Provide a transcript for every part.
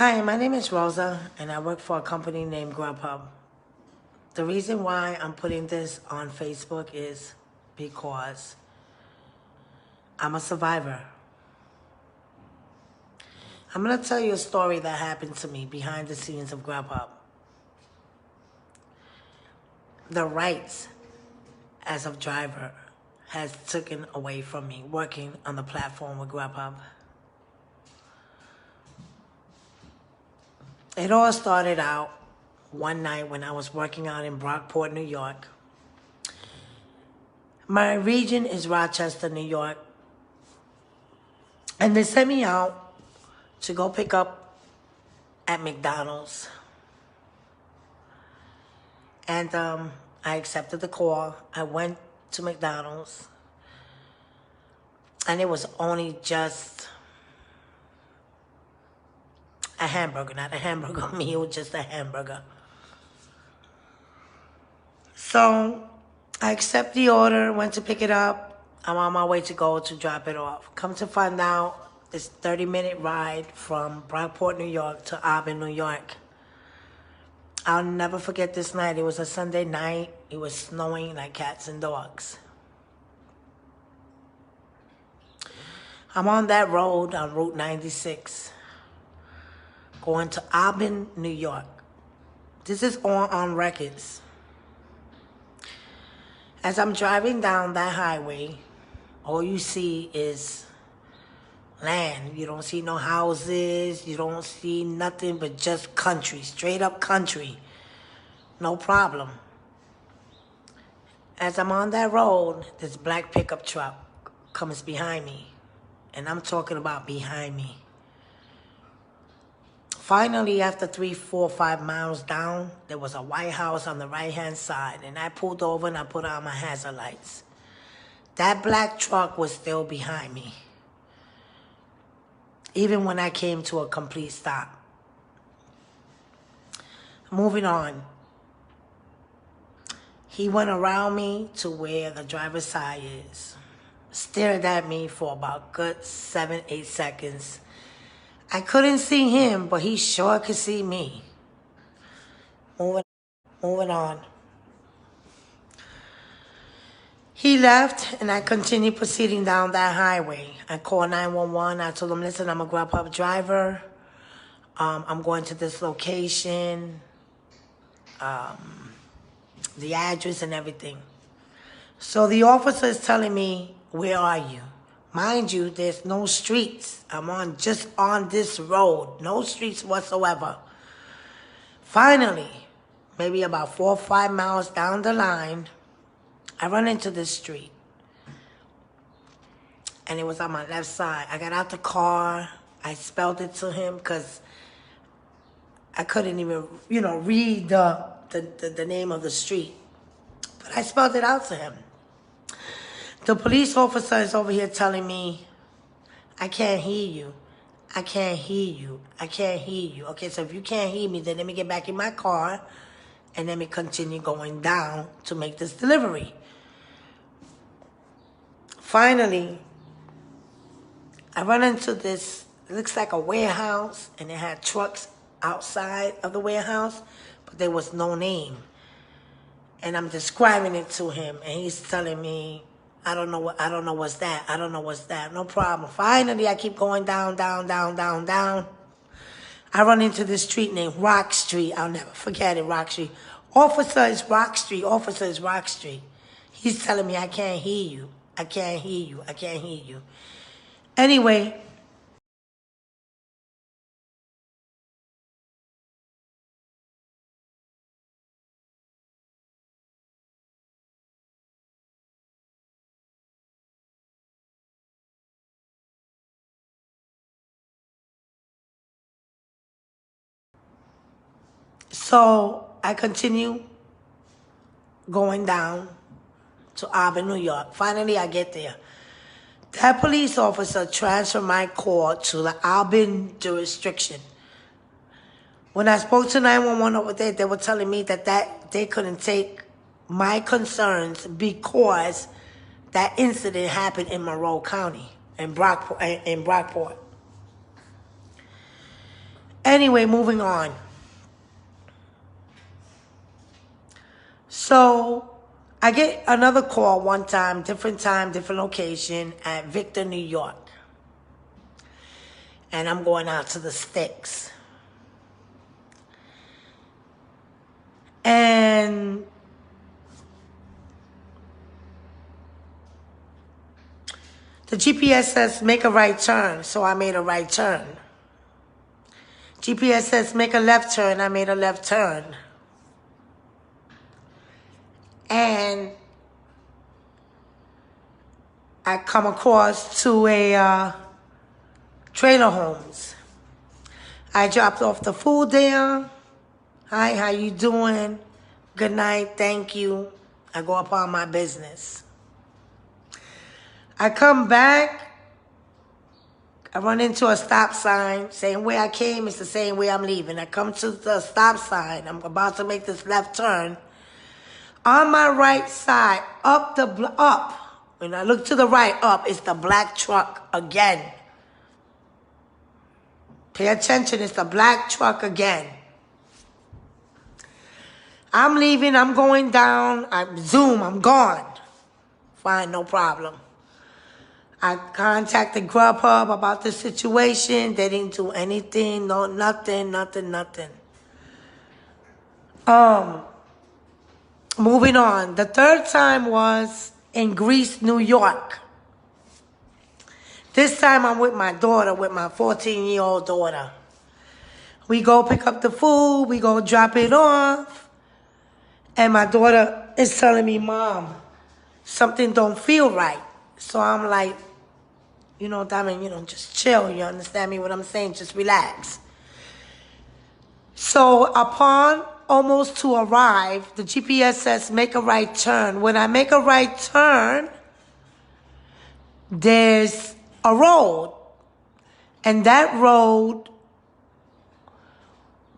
Hi, my name is Rosa, and I work for a company named Grubhub. The reason why I'm putting this on Facebook is because I'm a survivor. I'm going to tell you a story that happened to me behind the scenes of Grubhub. The rights as a driver has taken away from me working on the platform with Grubhub. It all started out one night when I was working out in Brockport, New York. My region is Rochester, New York. And they sent me out to go pick up at McDonald's. And I accepted the call. I went to McDonald's. And it was only just a hamburger, not a hamburger meal, just a hamburger. So I accept the order, went to pick it up. I'm on my way to go to drop it off. Come to find out, it's a 30-minute ride from Brockport, New York to Auburn, New York. I'll never forget this night. It was a Sunday night. It was snowing like cats and dogs. I'm on that road on Route 96, going to Auburn, New York. This is all on records. As I'm driving down that highway, all you see is land. You don't see no houses. You don't see nothing but just country, straight up country. No problem. As I'm on that road, this black pickup truck comes behind me. And I'm talking about behind me. Finally, after 3, 4, 5 miles down, there was a White House on the right-hand side. And I pulled over and I put on my hazard lights. That black truck was still behind me, even when I came to a complete stop. Moving on. He went around me to where the driver's side is. Stared at me for about good 7, 8 seconds. I couldn't see him, but he sure could see me. Moving on. He left, and I continued proceeding down that highway. I called 911. I told him, listen, I'm a Grubhub driver. I'm going to this location. The address and everything. So the officer is telling me, where are you? Mind you, there's no streets. I'm just on this road. No streets whatsoever. Finally, maybe about 4 or 5 miles down the line, I run into this street. And it was on my left side. I got out the car. I spelled it to him because I couldn't even, read the name of the street. But I spelled it out to him. The police officer is over here telling me, I can't hear you. I can't hear you. I can't hear you. Okay, so if you can't hear me, then let me get back in my car and let me continue going down to make this delivery. Finally, I run into this, it looks like a warehouse, and it had trucks outside of the warehouse, but there was no name. And I'm describing it to him, and he's telling me, I don't know what's that. I don't know what's that. No problem. Finally, I keep going down, down, down, down, down. I run into this street named Rock Street. I'll never forget it, Rock Street. Officer is Rock Street. Officer is Rock Street. He's telling me, I can't hear you. I can't hear you. I can't hear you. Anyway, so I continue going down to Auburn, New York. Finally, I get there. That police officer transferred my call to the Auburn jurisdiction. When I spoke to 911 over there, they were telling me that they couldn't take my concerns because that incident happened in Monroe County, in Brockport. Anyway, moving on. So I get another call one time, different location at Victor, New York. And I'm going out to the sticks. And the GPS says make a right turn, so I made a right turn. GPS says make a left turn, I made a left turn. And I come across to a trailer homes. I dropped off the food there. Hi, how you doing? Good night, thank you. I go upon my business. I come back. I run into a stop sign. Same way I came, it's the same way I'm leaving. I come to the stop sign. I'm about to make this left turn. On my right side, up, when I look to the right, up, it's the black truck again. Pay attention, it's the black truck again. I'm leaving, I'm going down, I'm gone. Fine, no problem. I contacted Grubhub about the situation. They didn't do anything, no, nothing. Moving on. The third time was in Greece, New York. This time I'm with my daughter, with my 14-year-old daughter. We go pick up the food, we go drop it off, and my daughter is telling me, Mom, something don't feel right. So I'm like, Diamond, just chill, you understand me what I'm saying? Just relax. So upon almost to arrive, the GPS says make a right turn. When I make a right turn, there's a road. And that road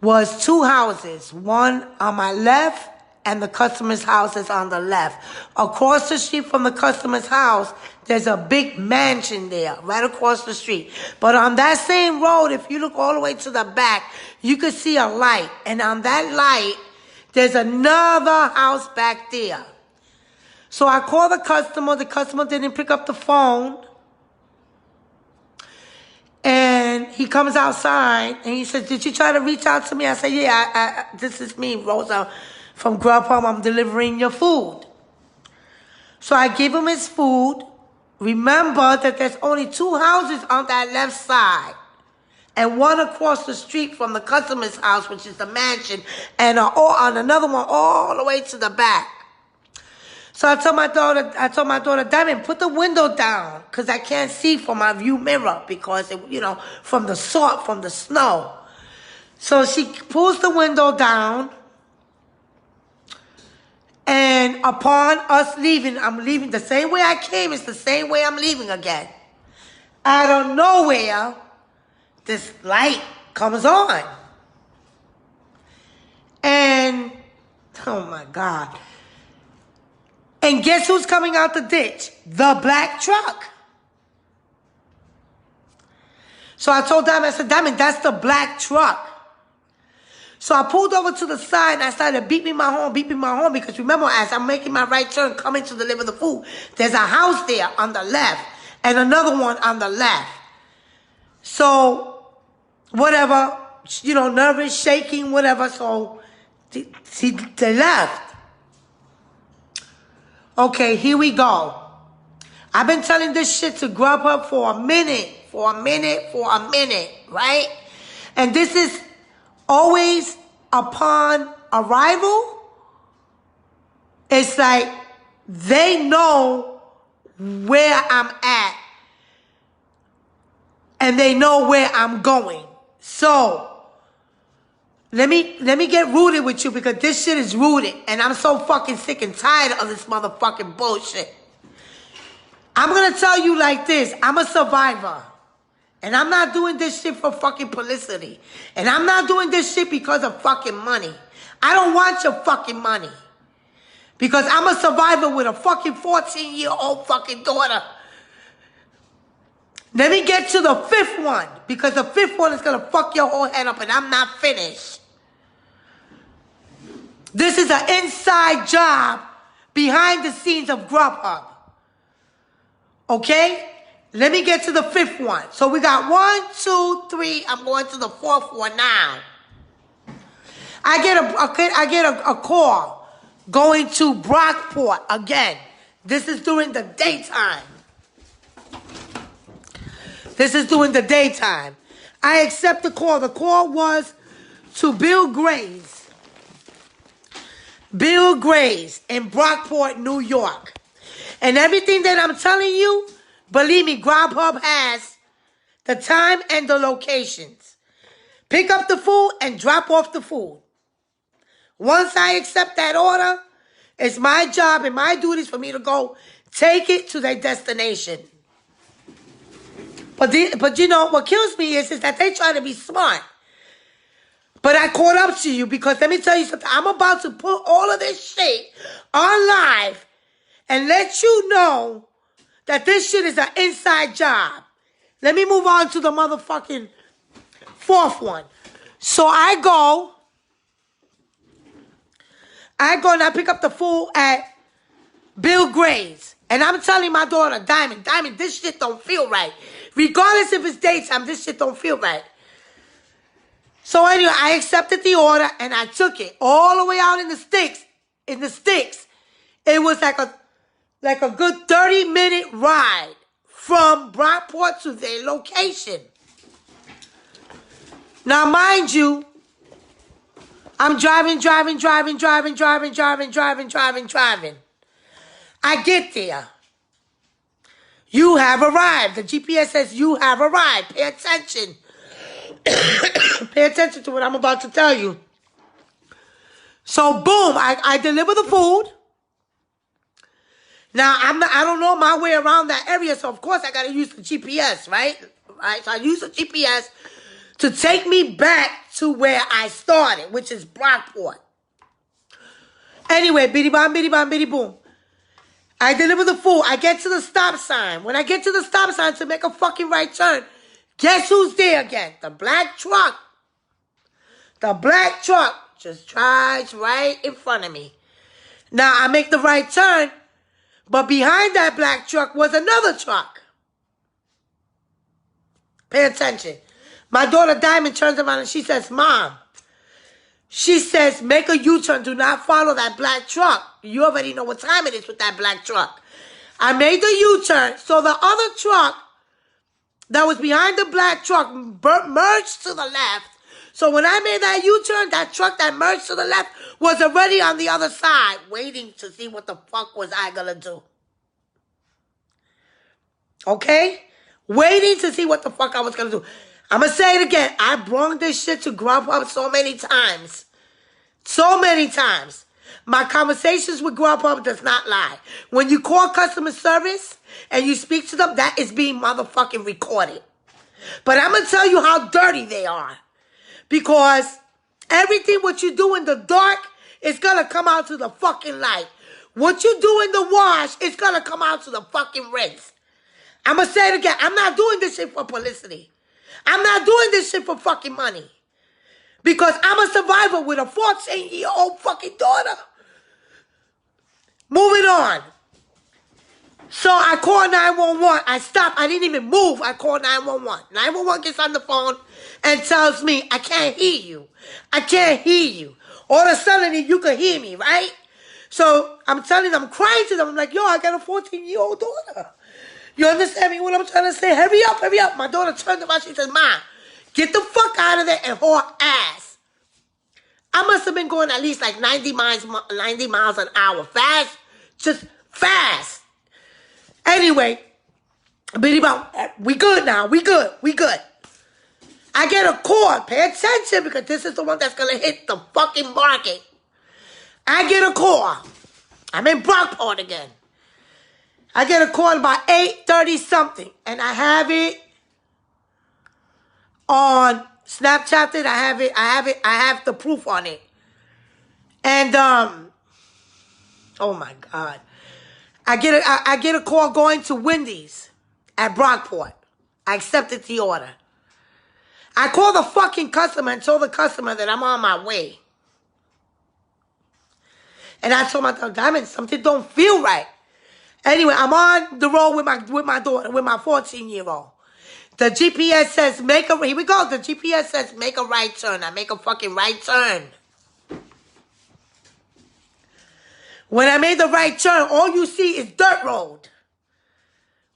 was two houses, one on my left and the customer's house is on the left. Across the street from the customer's house, there's a big mansion there, right across the street. But on that same road, if you look all the way to the back, you could see a light. And on that light, there's another house back there. So I called the customer didn't pick up the phone. And he comes outside and he says, did you try to reach out to me? I said, yeah, this is me, Rosa, from Grubhub. I'm delivering your food. So I give him his food. Remember that there's only two houses on that left side. And one across the street from the customer's house, which is the mansion. And on another one all the way to the back. So I told my daughter, Diamond, put the window down, because I can't see from my view mirror, because, from the salt, from the snow. So she pulls the window down, and upon us leaving, I'm leaving the same way I came, it's the same way I'm leaving again. Out of nowhere, this light comes on. And, oh my God. And guess who's coming out the ditch? The black truck. So I told Diamond, I said, Diamond, that's the black truck. So I pulled over to the side and I started beeping my horn, because remember, as I'm making my right turn, coming to deliver the food, there's a house there on the left and another one on the left. So, whatever, nervous, shaking, whatever, so they left. Okay, here we go. I've been telling this shit to Grubhub for a minute, right? And this is always upon arrival. It's like they know where I'm at and they know where I'm going. So let me get rooted with you, because this shit is rooted and I'm so fucking sick and tired of this motherfucking bullshit. I'm gonna tell you like this. I'm a survivor. And I'm not doing this shit for fucking publicity. And I'm not doing this shit because of fucking money. I don't want your fucking money. Because I'm a survivor with a fucking 14-year-old fucking daughter. Let me get to the fifth one, because the fifth one is going to fuck your whole head up, and I'm not finished. This is an inside job behind the scenes of Grubhub. Okay? Let me get to the fifth one. So we got 1, 2, 3. I'm going to the fourth one now. I get a call going to Brockport again. This is during the daytime. This is during the daytime. I accept the call. The call was to Bill Gray's. Bill Gray's in Brockport, New York. And everything that I'm telling you, believe me, Grubhub has the time and the locations. Pick up the food and drop off the food. Once I accept that order, it's my job and my duties for me to go take it to their destination. But you know, what kills me is that they try to be smart. But I caught up to you because let me tell you something. I'm about to put all of this shit on live and let you know that this shit is an inside job. Let me move on to the motherfucking fourth one. So I go and I pick up the food at Bill Gray's. And I'm telling my daughter, Diamond, this shit don't feel right. Regardless if it's daytime, this shit don't feel right. So anyway, I accepted the order and I took it all the way out in the sticks. It was like a good 30-minute ride from Brockport to their location. Now, mind you, I'm driving. I get there. You have arrived. The GPS says you have arrived. Pay attention. Pay attention to what I'm about to tell you. So, boom, I deliver the food. Now, I don't know my way around that area, so of course I got to use the GPS, right? So I use the GPS to take me back to where I started, which is Brockport. Anyway, biddy boom. I deliver the food. I get to the stop sign. When I get to the stop sign to make a fucking right turn, guess who's there again? The black truck. The black truck just drives right in front of me. Now, I make the right turn, but behind that black truck was another truck. Pay attention. My daughter Diamond turns around and she says, Mom, she says, make a U-turn. Do not follow that black truck. You already know what time it is with that black truck. I made the U-turn, so the other truck that was behind the black truck merged to the left. So when I made that U-turn, that truck that merged to the left was already on the other side, waiting to see what the fuck was I gonna do. Okay? Waiting to see what the fuck I was gonna do. I'm gonna say it again. I brought this shit to Grubhub so many times. So many times. My conversations with Grubhub does not lie. When you call customer service and you speak to them, that is being motherfucking recorded. But I'm gonna tell you how dirty they are. Because everything what you do in the dark is gonna come out to the fucking light. What you do in the wash is gonna come out to the fucking rinse. I'm gonna say it again. I'm not doing this shit for publicity. I'm not doing this shit for fucking money. Because I'm a survivor with a 14-year-old fucking daughter. Moving on. So I call 911. I stop. I didn't even move. I call 911. 911 gets on the phone and tells me, I can't hear you. I can't hear you. All of a sudden, you can hear me, right? So I'm telling them, I'm crying to them. I'm like, yo, I got a 14-year-old daughter. You understand me what I'm trying to say? Hurry up, hurry up. My daughter turns around. She says, Mom, get the fuck out of there and haul ass. I must have been going at least like 90 miles an hour. Fast. Just fast. Anyway, we good now. We good. I get a call. Pay attention because this is the one that's going to hit the fucking market. I get a call. I'm in Brockport again. I get a call about 8:30 something, and I have it on Snapchat. I have the proof on it. And oh my God, I get a call going to Wendy's at Brockport. I accepted the order. I called the fucking customer and told the customer that I'm on my way. And I told my daughter, Diamond, something don't feel right. Anyway, I'm on the road with my daughter, with my 14-year-old. The GPS says here we go. The GPS says make a right turn. I make a fucking right turn. When I made the right turn, all you see is dirt road.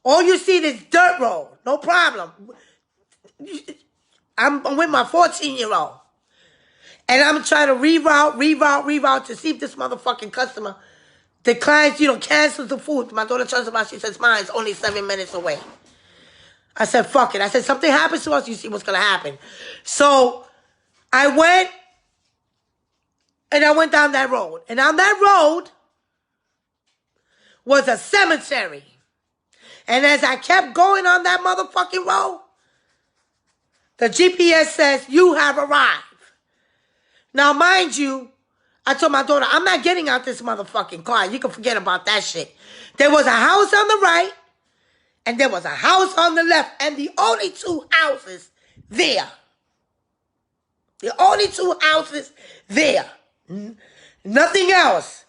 All you see is dirt road. No problem. I'm with my 14-year-old. And I'm trying to reroute to see if this motherfucking customer declines, cancels the food. My daughter turns around, she says, "Mine, it's only 7 minutes away." I said, fuck it. I said, something happens to us, you see what's going to happen. So I went down that road. And on that road was a cemetery. And as I kept going on that motherfucking road, the GPS says, you have arrived. Now, mind you, I told my daughter, I'm not getting out this motherfucking car. You can forget about that shit. There was a house on the right, and there was a house on the left, and the only two houses there. The only two houses there. Nothing else.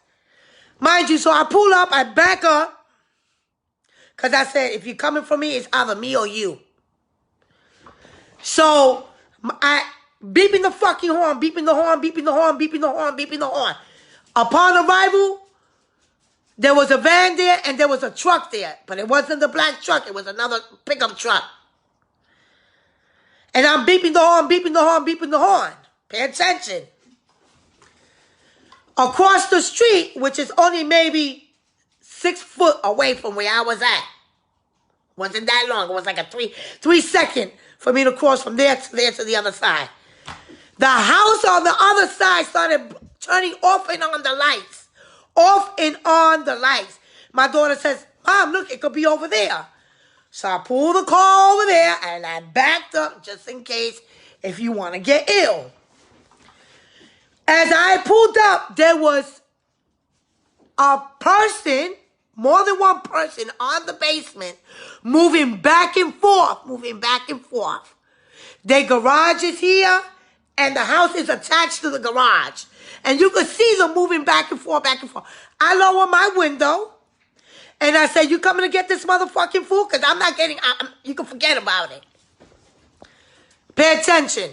Mind you, so I pull up, I back up, because I said, if you're coming for me, it's either me or you. So I beeping the fucking horn, beeping the horn, beeping the horn, beeping the horn, beeping the horn. Upon arrival, there was a van there and there was a truck there. But it wasn't the black truck. It was another pickup truck. And I'm beeping the horn, beeping the horn, beeping the horn. Pay attention. Across the street, which is only maybe 6 foot away from where I was at. Wasn't that long. It was like a 3 second for me to cross from there to the other side. The house on the other side started turning off and on the lights. Off and on the lights. My daughter says, Mom, look, it could be over there. So I pulled the car over there and I backed up just in case if you want to get ill. As I pulled up, there was a person, more than one person on the basement, moving back and forth, Their garage is here, and the house is attached to the garage. And you could see them moving back and forth. I lower my window, and I say, you coming to get this motherfucking food? Because I'm not getting, you can forget about it. Pay attention.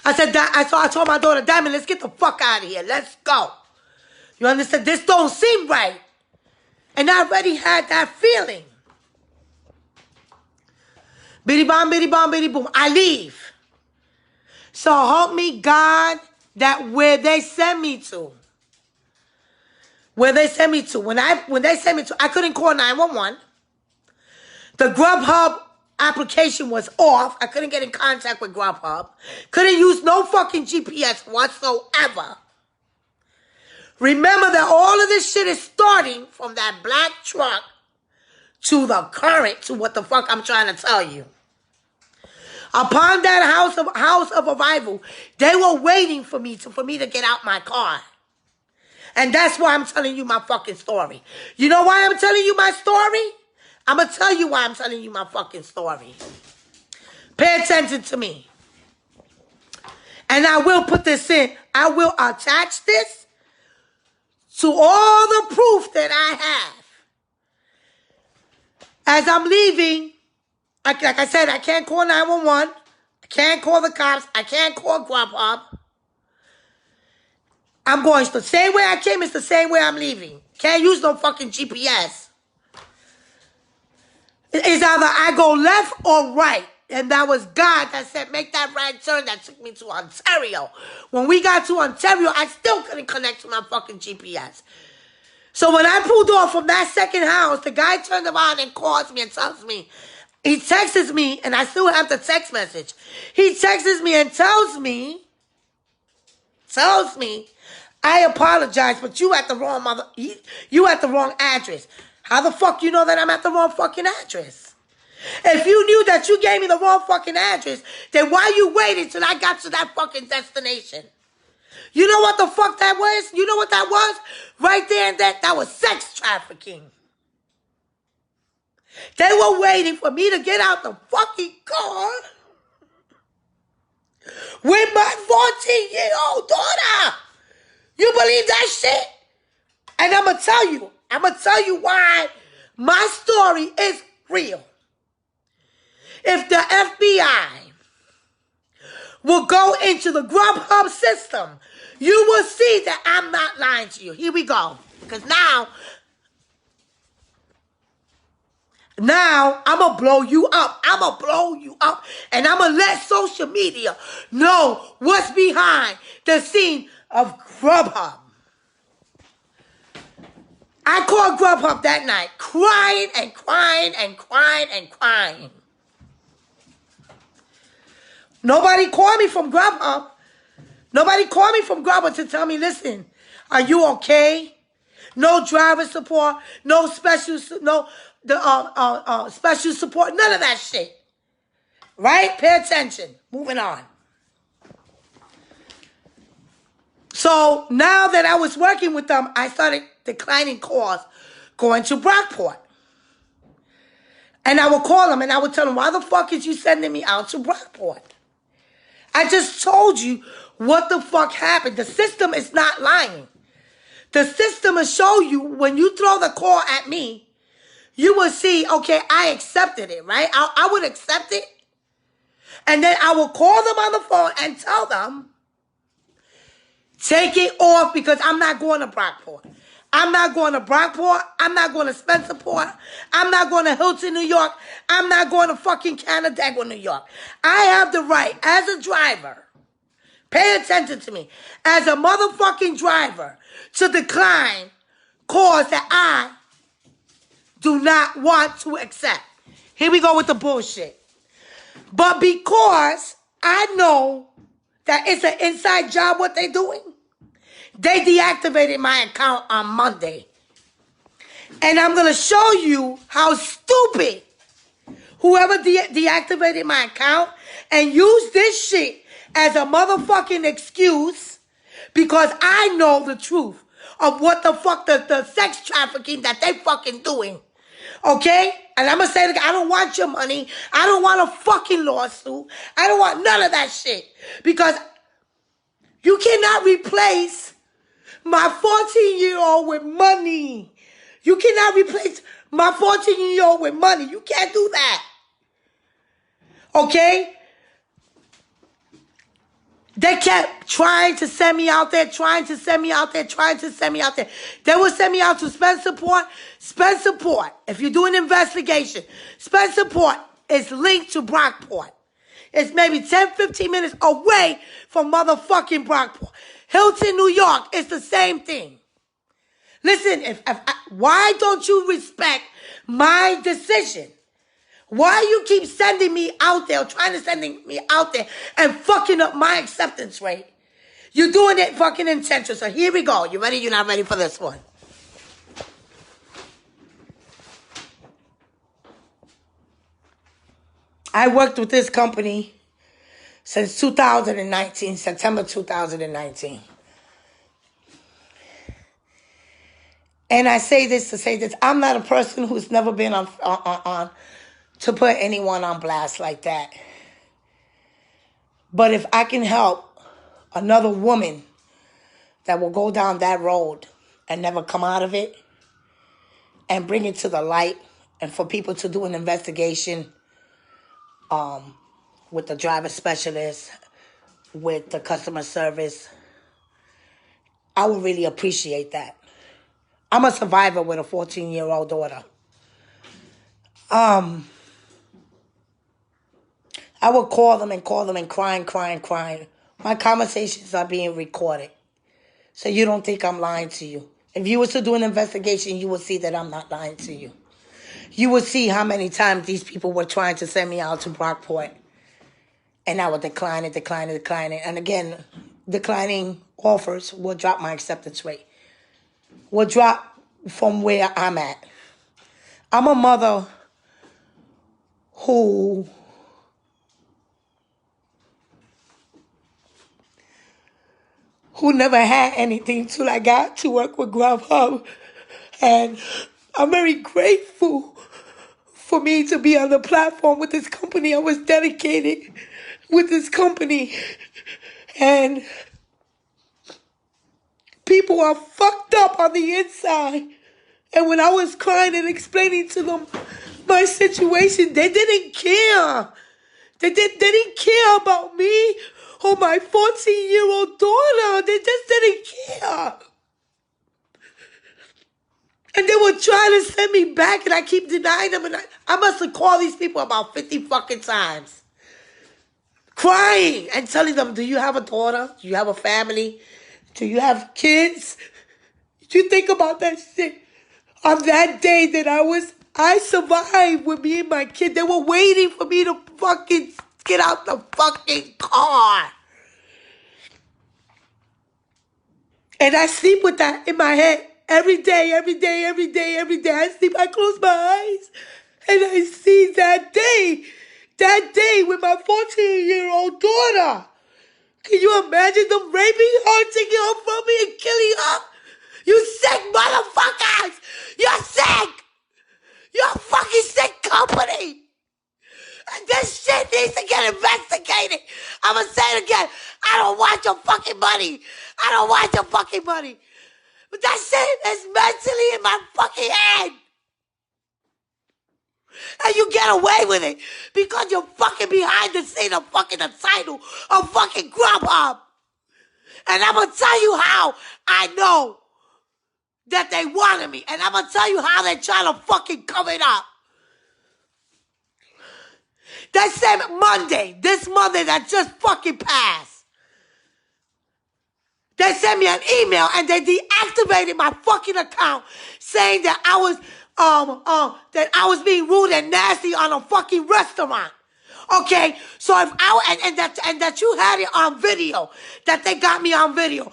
I said, I told my daughter, Diamond, let's get the fuck out of here. Let's go. You understand? This don't seem right. And I already had that feeling. Biddy bomb, biddy bomb, biddy boom. I leave. So help me God that where they send me to. When they send me to, I couldn't call 911. The Grubhub application was off. I couldn't get in contact with Grubhub. Couldn't use no fucking GPS whatsoever. Remember that all of this shit is starting from that black truck to the current, to what the fuck I'm trying to tell you. Upon that house of arrival, they were waiting for me to get out my car. And that's why I'm telling you my fucking story. You know why I'm telling you my story? I'm going to tell you why I'm telling you my fucking story. Pay attention to me. And I will put this in. I will attach this to all the proof that I have. As I'm leaving, like I said, I can't call 911. I can't call the cops. I can't call Grubhub. I'm going the same way I came, it's the same way I'm leaving. Can't use no fucking GPS. It's either I go left or right. And that was God that said, make that right turn. That took me to Ontario. When we got to Ontario, I still couldn't connect to my fucking GPS. So when I pulled off from that second house, the guy turned around and calls me and tells me, he texts me, and I still have the text message. He texts me and tells me, I apologize, but you at the wrong address. How the fuck you know that I'm at the wrong fucking address? If you knew that you gave me the wrong fucking address, then why you waited till I got to that fucking destination? You know what the fuck that was? You know what that was? Right there and that was sex trafficking. They were waiting for me to get out the fucking car with my 14-year-old daughter. You believe that shit? And I'm going to tell you why my story is real. If the FBI will go into the Grubhub system, you will see that I'm not lying to you. Here we go. Because now I'm going to blow you up. I'm going to blow you up. And I'm going to let social media know what's behind the scene of Grubhub. I called Grubhub that night, crying and crying and crying and crying. Nobody called me from Grubhub. Nobody called me from Grubhub to tell me, listen, are you okay? No driver support, no special, special support, none of that shit. Right? Pay attention. Moving on. So now that I was working with them, I started declining calls going to Brockport. And I would call them and I would tell them, why the fuck is you sending me out to Brockport? I just told you what the fuck happened. The system is not lying. The system will show you when you throw the call at me, you will see, okay, I accepted it, right? I would accept it. And then I will call them on the phone and tell them, take it off because I'm not going to Brockport. I'm not going to Brockport. I'm not going to Spencerport. I'm not going to Hilton, New York. I'm not going to fucking Canandaigua, New York. I have the right as a driver, pay attention to me, as a motherfucking driver to decline calls that I do not want to accept. Here we go with the bullshit. But because I know that it's an inside job what they're doing, they deactivated my account on Monday. And I'm going to show you how stupid whoever deactivated my account and used this shit as a motherfucking excuse because I know the truth of what the fuck the sex trafficking that they fucking doing. Okay? And I'm going to say it again, I don't want your money. I don't want a fucking lawsuit. I don't want none of that shit. Because you cannot replace my 14-year-old with money. You cannot replace my 14-year-old with money. You can't do that. Okay? They kept trying to send me out there, trying to send me out there. They would send me out to Spencerport. Spencerport, if you're doing an investigation, Spencerport is linked to Brockport. It's maybe 10, 15 minutes away from motherfucking Brockport. Hilton, New York, it's the same thing. Listen, why don't you respect my decision? Why you keep sending me out there, trying to send me out there and fucking up my acceptance rate? You're doing it fucking intentional. So here we go. You ready? You're not ready for this one. I worked with this company since 2019, September 2019. And I say this to say this. I'm not a person who's never been on to put anyone on blast like that. But if I can help another woman that will go down that road and never come out of it and bring it to the light and for people to do an investigation with the driver specialist, with the customer service, I would really appreciate that. I'm a survivor with a 14-year-old daughter. I would call them and crying. My conversations are being recorded. So you don't think I'm lying to you. If you was to do an investigation, you will see that I'm not lying to you. You will see how many times these people were trying to send me out to Brockport. And I would decline it. And again, declining offers will drop my acceptance rate. Will drop from where I'm at. I'm a mother who never had anything till I got to work with Grubhub. And I'm very grateful for me to be on the platform with this company. I was dedicated with this company. And people are fucked up on the inside. And when I was crying and explaining to them my situation, they didn't care. They didn't care about me or my 14-year-old daughter. They just didn't care. And they were trying to send me back, and I keep denying them. And I must have called these people about 50 fucking times. Crying and telling them, do you have a daughter? Do you have a family? Do you have kids? Did you think about that shit? On that day that I survived with me and my kid, they were waiting for me to fucking get out the fucking car. And I sleep with that in my head every day. I sleep, I close my eyes, and I see that day with my 14-year-old daughter. Can you imagine them raping her, taking her from me and killing her? You sick motherfuckers! You're sick! You're a fucking sick company! And this shit needs to get investigated. I'm gonna say it again. I don't want your fucking money. I don't want your fucking money. But that shit is mentally in my fucking head. And you get away with it because you're fucking behind the scene of fucking the title of fucking Grubhub. And I'm gonna tell you how I know that they wanted me. And I'm gonna tell you how they're trying to fucking cover it up. That same Monday, this Monday that just fucking passed, they sent me an email and they deactivated my fucking account saying that I was being rude and nasty on a fucking restaurant. Okay, so if and that you had it on video, that they got me on video.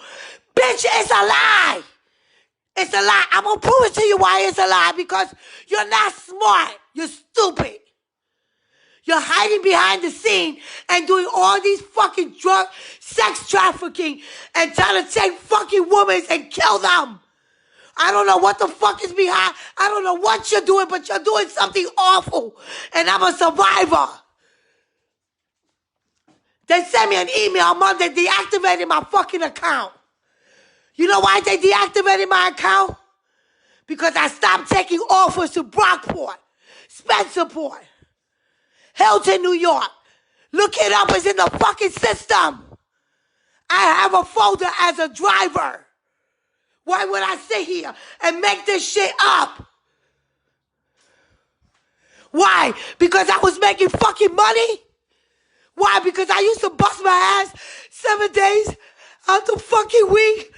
Bitch, it's a lie. It's a lie. I'm gonna prove it to you why it's a lie, because you're not smart. You're stupid. You're hiding behind the scene and doing all these fucking drug, sex trafficking and trying to take fucking women and kill them. I don't know what the fuck is behind. I don't know what you're doing, but you're doing something awful. And I'm a survivor. They sent me an email on Monday deactivating my fucking account. You know why they deactivated my account? Because I stopped taking offers to Brockport, Spencerport, Hilton, New York. Look it up, it's in the fucking system. I have a folder as a driver. Why would I sit here and make this shit up? Why? Because I was making fucking money? Why? Because I used to bust my ass 7 days out the fucking week,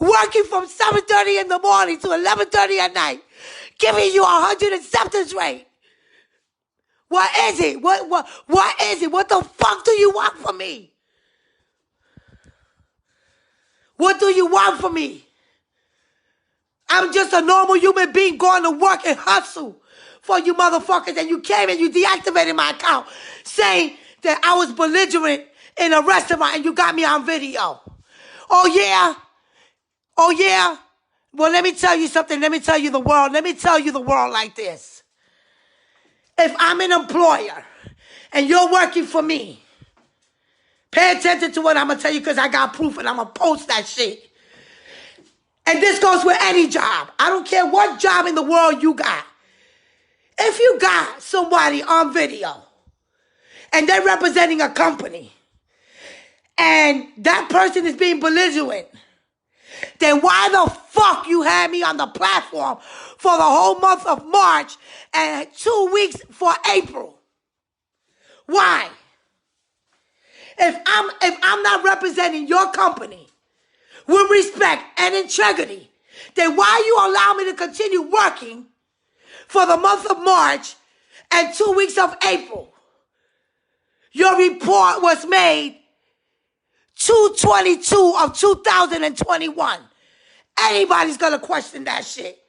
working from 7:30 in the morning to 11:30 at night, giving you 100 acceptance rate. What is it? What is it? What the fuck do you want from me? What do you want from me? I'm just a normal human being going to work and hustle for you motherfuckers, and you came and you deactivated my account saying that I was belligerent in a restaurant and you got me on video. Oh yeah? Oh yeah? Well, let me tell you something. Let me tell you the world. Let me tell you the world like this. If I'm an employer and you're working for me, pay attention to what I'm going to tell you, because I got proof and I'm going to post that shit. And this goes with any job. I don't care what job in the world you got. If you got somebody on video and they're representing a company and that person is being belligerent, then why the fuck you had me on the platform for the whole month of March and 2 weeks for April? Why? If I'm not representing your company with respect and integrity, then why you allow me to continue working for the month of March and 2 weeks of April? Your report was made 2/22 of 2021. Anybody's gonna question that shit.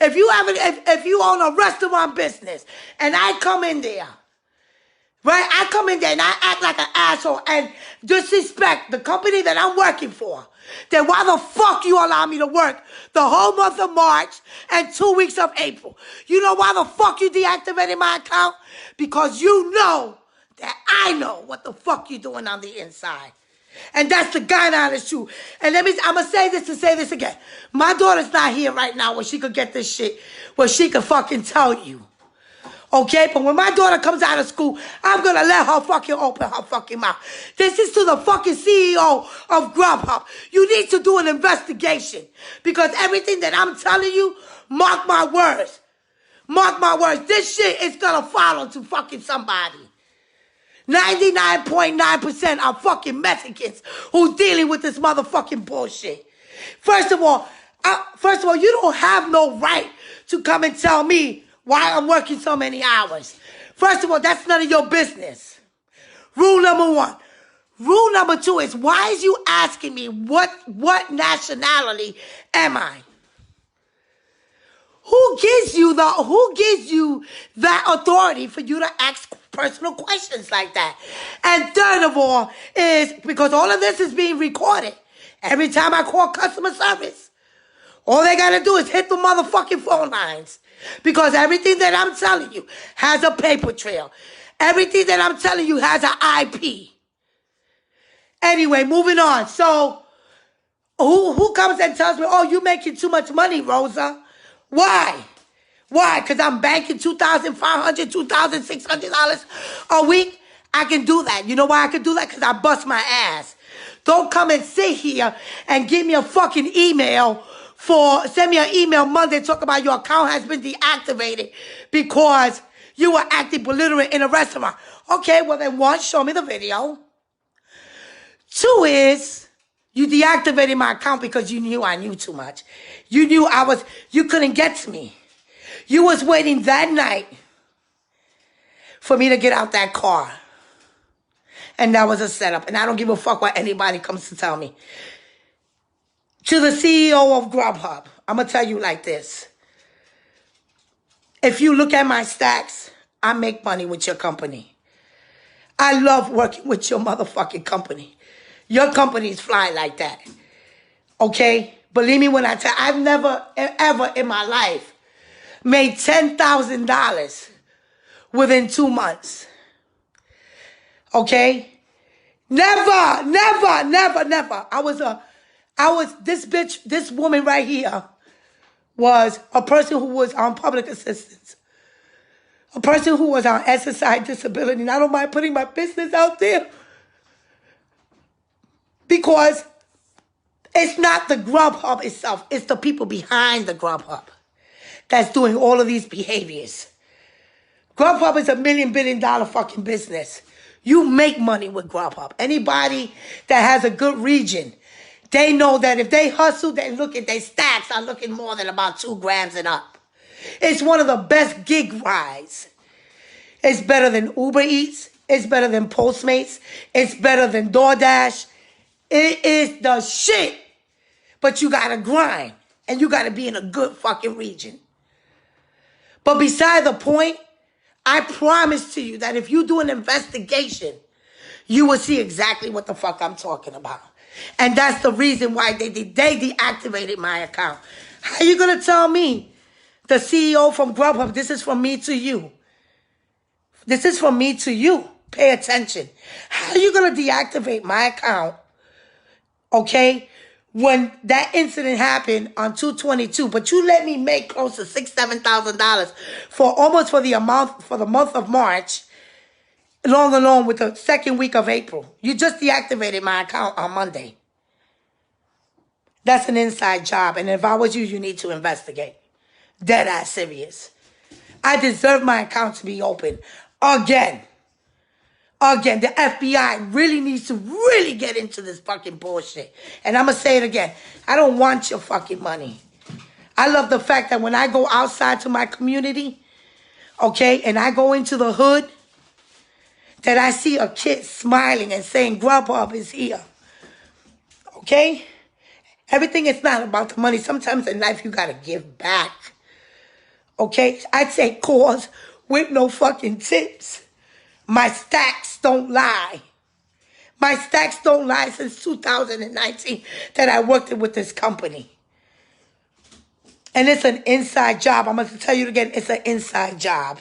If you own a restaurant business and I come in there Right? I come in there and I act like an asshole and disrespect the company that I'm working for. Then why the fuck you allow me to work the whole month of March and 2 weeks of April? You know why the fuck you deactivated my account? Because you know that I know what the fuck you're doing on the inside. And that's the God honest truth. And I'm going to say this to say this again. My daughter's not here right now where she could get this shit, where she could fucking tell you. Okay? But when my daughter comes out of school, I'm going to let her fucking open her fucking mouth. This is to the fucking CEO of Grubhub. You need to do an investigation. Because everything that I'm telling you, mark my words. Mark my words. This shit is going to follow to fucking somebody. 99.9% are fucking Mexicans who's dealing with this motherfucking bullshit. First of all, you don't have no right to come and tell me why I'm working so many hours. First of all, that's none of your business. Rule number 1. Rule number 2 is, why is you asking me what nationality am I? Who gives you that authority for you to ask personal questions like that? And third of all is because all of this is being recorded. Every time I call customer service, all they got to do is hit the motherfucking phone lines. Because everything that I'm telling you has a paper trail. Everything that I'm telling you has an IP. Anyway, moving on. So, who comes and tells me, oh, you're making too much money, Rosa? Why? Why? Because I'm banking $2,500, $2,600 a week? I can do that. You know why I can do that? Because I bust my ass. Don't come and sit here and give me a fucking email send me an email Monday talk about your account has been deactivated because you were acting belligerent in a restaurant. Okay, well then 1, show me the video. 2 is, you deactivated my account because you knew I knew too much. You knew you couldn't get to me. You was waiting that night for me to get out that car. And that was a setup. And I don't give a fuck what anybody comes to tell me. To the CEO of Grubhub, I'm going to tell you like this. If you look at my stacks, I make money with your company. I love working with your motherfucking company. Your companies fly like that. Okay? Believe me when I tell you, I've never, ever in my life made $10,000 within 2 months. Okay? Never, never, never, never. This woman right here was a person who was on public assistance. A person who was on SSI disability. And I don't mind putting my business out there. Because it's not the Grubhub itself. It's the people behind the Grubhub that's doing all of these behaviors. Grubhub is $1 billion fucking business. You make money with Grubhub. Anybody that has a good region, they know that if they hustle, they look at their stacks are looking more than about 2 grams and up. It's one of the best gig rides. It's better than Uber Eats. It's better than Postmates. It's better than DoorDash. It is the shit. But you gotta grind. And you gotta be in a good fucking region. But beside the point, I promise to you that if you do an investigation, you will see exactly what the fuck I'm talking about. And that's the reason why they deactivated my account. How you going to tell me, the CEO from Grubhub, this is from me to you? This is from me to you. Pay attention. How are you going to deactivate my account, okay, when that incident happened on 2/22, but you let me make close to $6,000, $7,000 for the month of March, along with the second week of April. You just deactivated my account on Monday. That's an inside job, and if I was you, you need to investigate. Dead ass serious. I deserve my account to be open again. Again, the FBI really needs to really get into this fucking bullshit. And I'm going to say it again. I don't want your fucking money. I love the fact that when I go outside to my community, okay, and I go into the hood, that I see a kid smiling and saying, Grubhub is here. Okay? Everything is not about the money. Sometimes in life you got to give back. Okay? I'd say cause with no fucking tips. My stacks don't lie. My stacks don't lie since 2019 that I worked with this company. And it's an inside job. I'm going to tell you again, it's an inside job.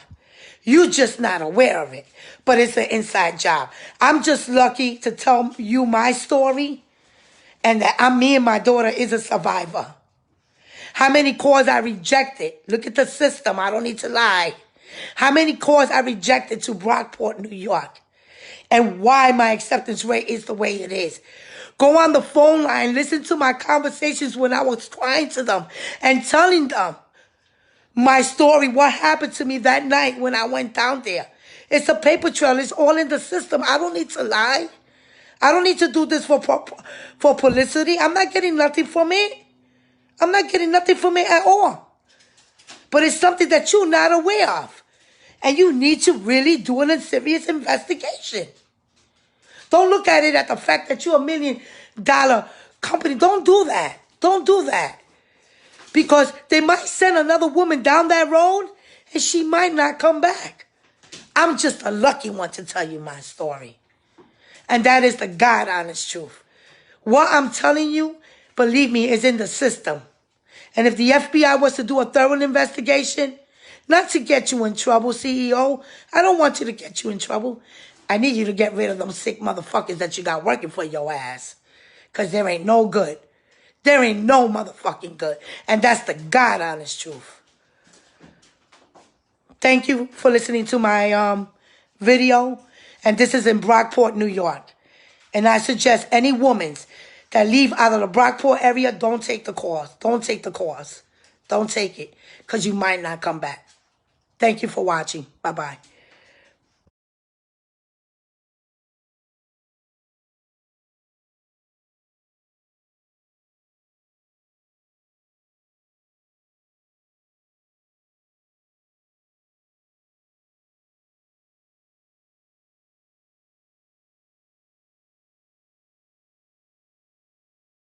You're just not aware of it, but it's an inside job. I'm just lucky to tell you my story and that me and my daughter is a survivor. How many calls I rejected? Look at the system. I don't need to lie. How many calls I rejected to Brockport, New York, and why my acceptance rate is the way it is. Go on the phone line, listen to my conversations when I was crying to them and telling them my story, what happened to me that night when I went down there. It's a paper trail. It's all in the system. I don't need to lie. I don't need to do this for publicity. I'm not getting nothing from it. I'm not getting nothing from it at all. But it's something that you're not aware of. And you need to really do a serious investigation. Don't look at it at the fact that you're $1 million company. Don't do that. Don't do that. Because they might send another woman down that road and she might not come back. I'm just a lucky one to tell you my story. And that is the God honest truth. What I'm telling you, believe me, is in the system. And if the FBI was to do a thorough investigation, not to get you in trouble, CEO, I don't want you to get you in trouble. I need you to get rid of them sick motherfuckers that you got working for your ass. Because there ain't no good. There ain't no motherfucking good. And that's the God honest truth. Thank you for listening to my video. And this is in Brockport, New York. And I suggest any women that leave out of the Brockport area, don't take the course. Don't take the course. Don't take it. Because you might not come back. Thank you for watching. Bye-bye.